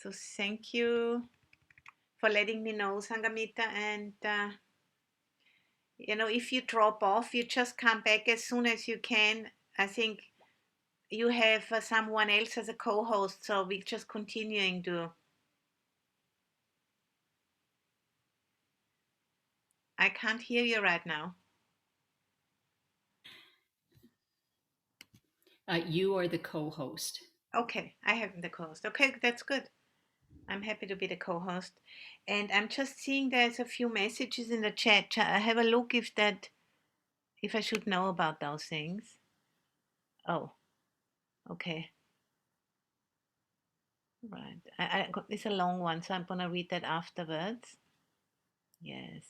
So thank you for letting me know, Sangamita. And if you drop off, you just come back as soon as you can. I think you have someone else as a co-host, so we're just continuing to. I can't hear you right now. You are the co-host. Okay, I have the co-host. Okay, that's good. I'm happy to be the co-host. And I'm just seeing there's a few messages in the chat. Have a look if I should know about those things. Oh, okay. Right. It's a long one, so I'm gonna read that afterwards. Yes.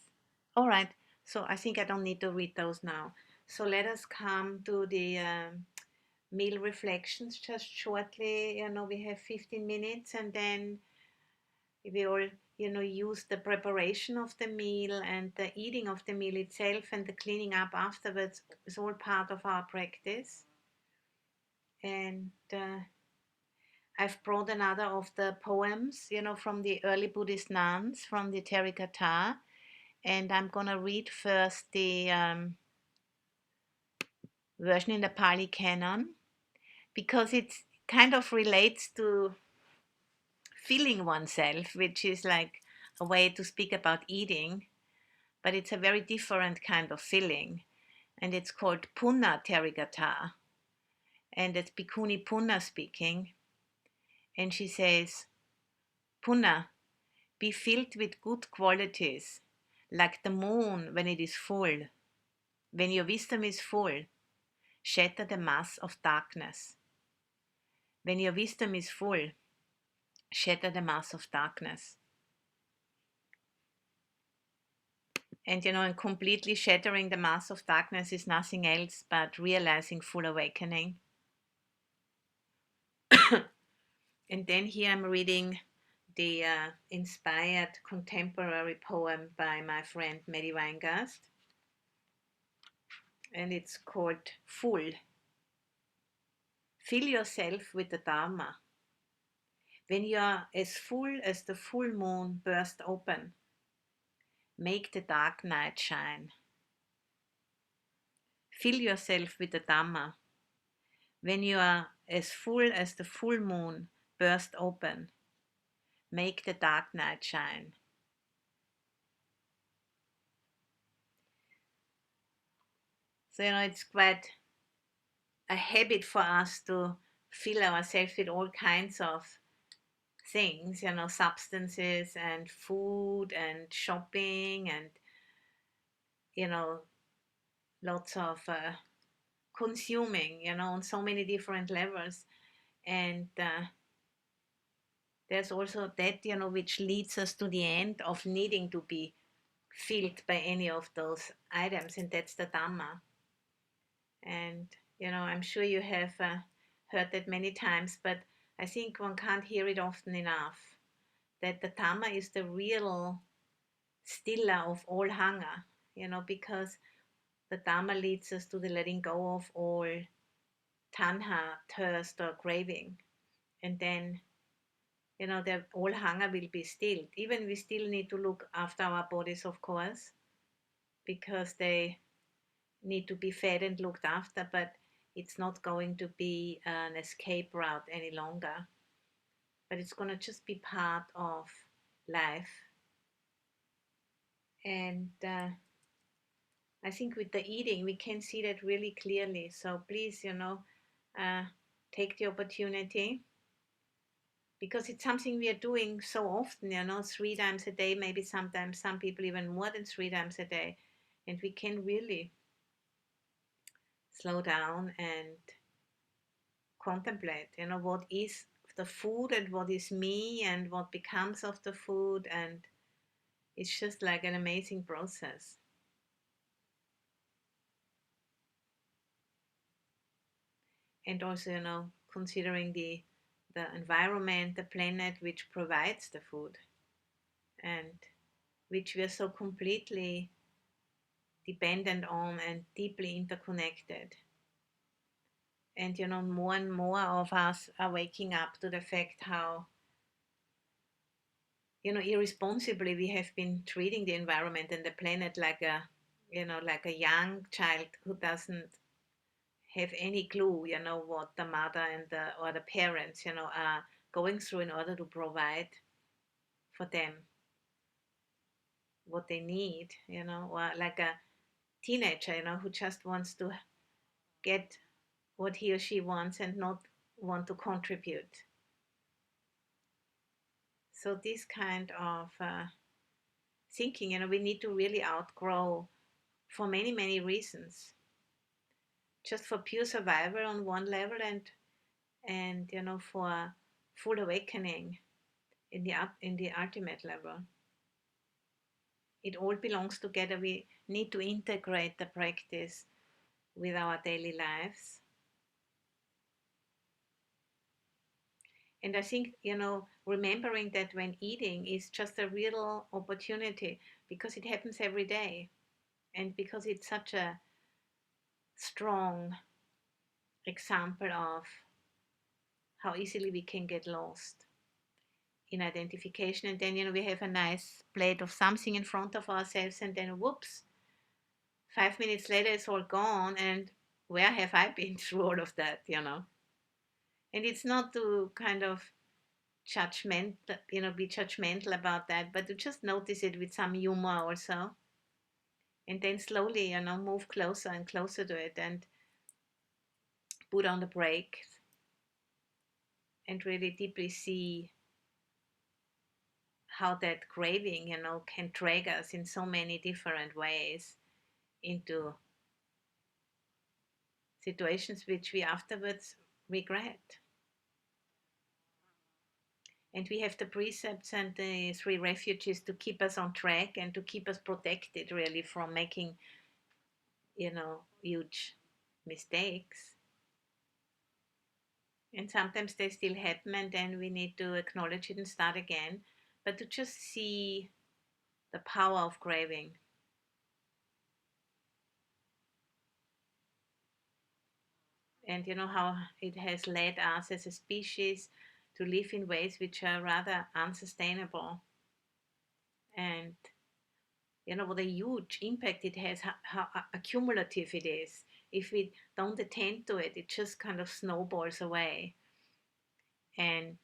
All right. So I think I don't need to read those now. So let us come to the meal reflections just shortly. We have 15 minutes, and then we all, use the preparation of the meal and the eating of the meal itself and the cleaning up afterwards is all part of our practice. And I've brought another of the poems, from the early Buddhist nuns from the Therigatha, and I'm gonna read first the version in the Pali Canon because it kind of relates to feeling oneself, which is like a way to speak about eating, but it's a very different kind of feeling, and it's called Punna Therigatha, and it's Bhikkhuni Punna speaking, and she says, Punna, be filled with good qualities, like the moon when it is full. When your wisdom is full, shatter the mass of darkness. When your wisdom is full, shatter the mass of darkness. And completely shattering the mass of darkness is nothing else but realizing full awakening. And then here I'm reading the inspired contemporary poem by my friend Mary Weingast, and it's called Full. Fill yourself with the Dharma. When you are as full as the full moon burst open, make the dark night shine. Fill yourself with the Dhamma. When you are as full as the full moon burst open, make the dark night shine. So, it's quite a habit for us to fill ourselves with all kinds of things, substances and food and shopping and, you know, lots of consuming, on so many different levels. And there's also that, which leads us to the end of needing to be filled by any of those items, and that's the Dhamma. And, I'm sure you have heard that many times, but I think one can't hear it often enough that the Dhamma is the real stiller of all hunger, because the Dhamma leads us to the letting go of all tanha, thirst, or craving. And then, all hunger will be stilled. Even we still need to look after our bodies, of course, because they need to be fed and looked after, but it's not going to be an escape route any longer. But it's going to just be part of life. And I think with the eating, we can see that really clearly. So please, uh, take the opportunity because it's something we are doing so often, 3 times a day, maybe sometimes some people even more than 3 times a day. And we can really slow down and contemplate, what is the food and what is me and what becomes of the food. And it's just like an amazing process. And also, considering the environment, the planet which provides the food and which we are so completely dependent on and deeply interconnected. And more and more of us are waking up to the fact how irresponsibly we have been treating the environment and the planet like like a young child who doesn't have any clue, what the mother and or the parents, are going through in order to provide for them what they need, or like a teenager, who just wants to get what he or she wants and not want to contribute. So this kind of thinking, we need to really outgrow for many, many reasons. Just for pure survival on one level, and for full awakening in the ultimate level. It all belongs together. We need to integrate the practice with our daily lives. And I think, remembering that when eating is just a real opportunity, because it happens every day, and because it's such a strong example of how easily we can get lost in identification. And then, we have a nice plate of something in front of ourselves, and then whoops, 5 minutes later it's all gone. And where have I been through all of that? And it's not to kind of judgment, be judgmental about that, but to just notice it with some humor also. And then slowly, move closer and closer to it and put on the brakes and really deeply see how that craving, can drag us in so many different ways into situations which we afterwards regret. And we have the precepts and the three refuges to keep us on track and to keep us protected really from making, huge mistakes. And sometimes they still happen, and then we need to acknowledge it and start again. But to just see the power of craving. And how it has led us as a species to live in ways which are rather unsustainable. And what a huge impact it has, how accumulative it is. If we don't attend to it, it just kind of snowballs away and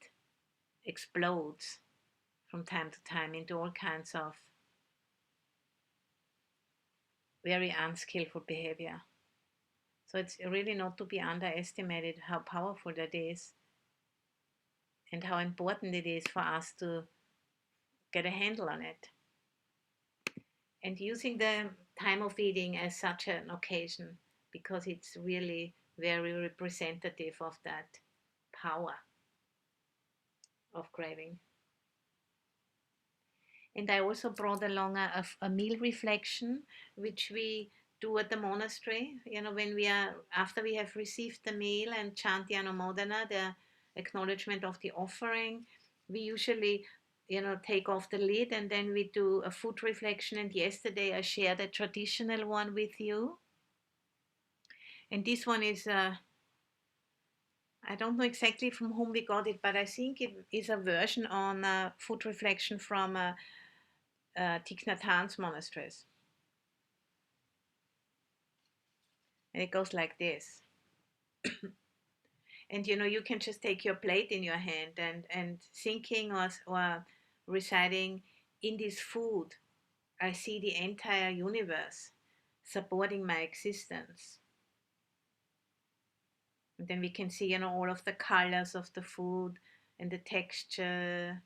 explodes from time to time into all kinds of very unskillful behavior. So it's really not to be underestimated how powerful that is and how important it is for us to get a handle on it. And using the time of eating as such an occasion, because it's really very representative of that power of craving. And I also brought along a meal reflection, which we do at the monastery. When we are, after we have received the meal and chant the Anumodana, the acknowledgement of the offering, we usually, take off the lid and then we do a food reflection. And yesterday I shared a traditional one with you. And this one is, I don't know exactly from whom we got it, but I think it is a version on food reflection from Thich Nhat Hanh's monasteries. And it goes like this. And you can just take your plate in your hand and thinking or reciting, in this food, I see the entire universe supporting my existence. And then we can see, all of the colors of the food and the texture.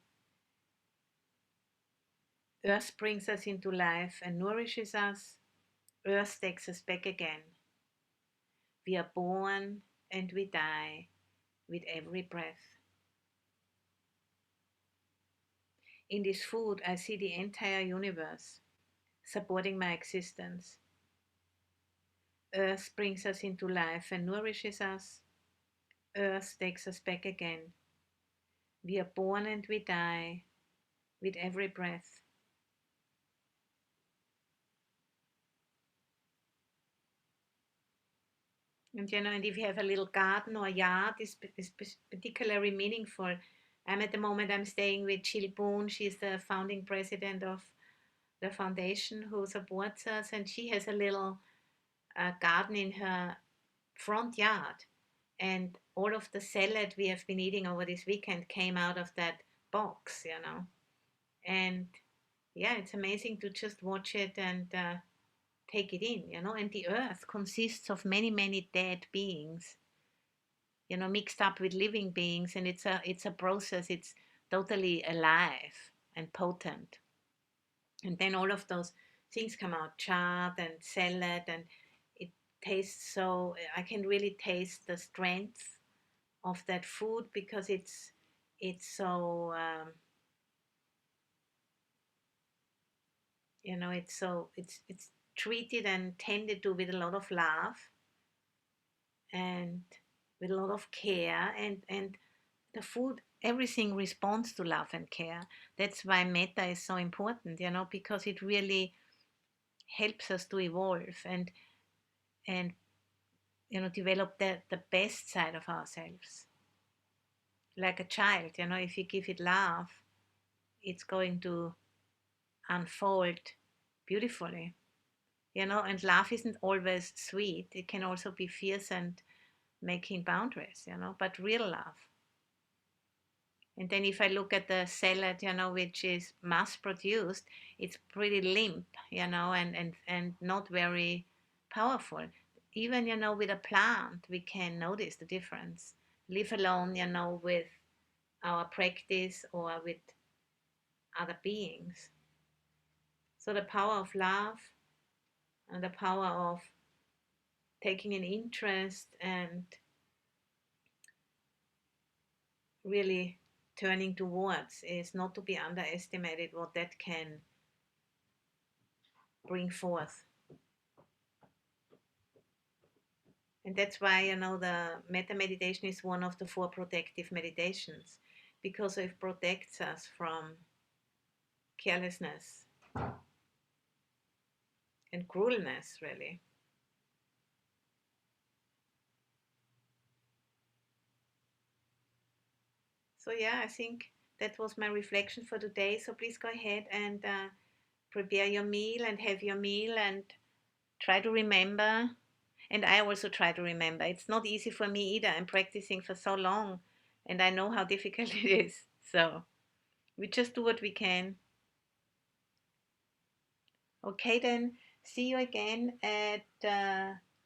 Earth brings us into life and nourishes us. Earth takes us back again. We are born and we die with every breath. In this food, I see the entire universe supporting my existence. Earth brings us into life and nourishes us. Earth takes us back again. We are born and we die with every breath. And and if you have a little garden or yard, is particularly meaningful At the moment, I'm staying with Jill Boone. She's the founding president of the foundation who supports us, and she has a little garden in her front yard. And all of the salad we have been eating over this weekend came out of that box, you know. And yeah, it's amazing to just watch it and take it in, you know. And the earth consists of many, many dead beings, you know, mixed up with living beings, and it's a process. It's totally alive and potent. And then all of those things come out, chard and salad, and it tastes so. I can really taste the strength of that food because it's so you know, it's treated and tended to with a lot of love and with a lot of care, and the food, everything responds to love and care. That's why metta is so important, you know, because it really helps us to evolve and you know, develop the best side of ourselves. Like a child, you know, if you give it love, it's going to unfold beautifully, you know. And love isn't always sweet, it can also be fierce and making boundaries, you know, but real love. And then if I look at the salad, you know, which is mass produced, it's pretty limp, you know, and not very powerful. Even, you know, with a plant, we can notice the difference. Leave alone, you know, with our practice or with other beings. So the power of love and the power of taking an interest and really turning towards is not to be underestimated, what that can bring forth. And that's why, you know, the metta meditation is one of the 4 protective meditations, because it protects us from carelessness and cruelness, really. So, yeah, I think that was my reflection for today. So, please go ahead and prepare your meal and have your meal and try to remember. And I also try to remember. It's not easy for me either. I'm practicing for so long and I know how difficult it is. So, we just do what we can. Okay, then see you again at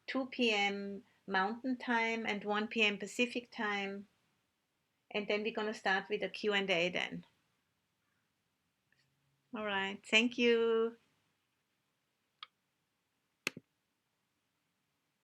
2 p.m. Mountain Time and 1 p.m. Pacific Time. And then we're going to start with a Q&A then. All right. Thank you.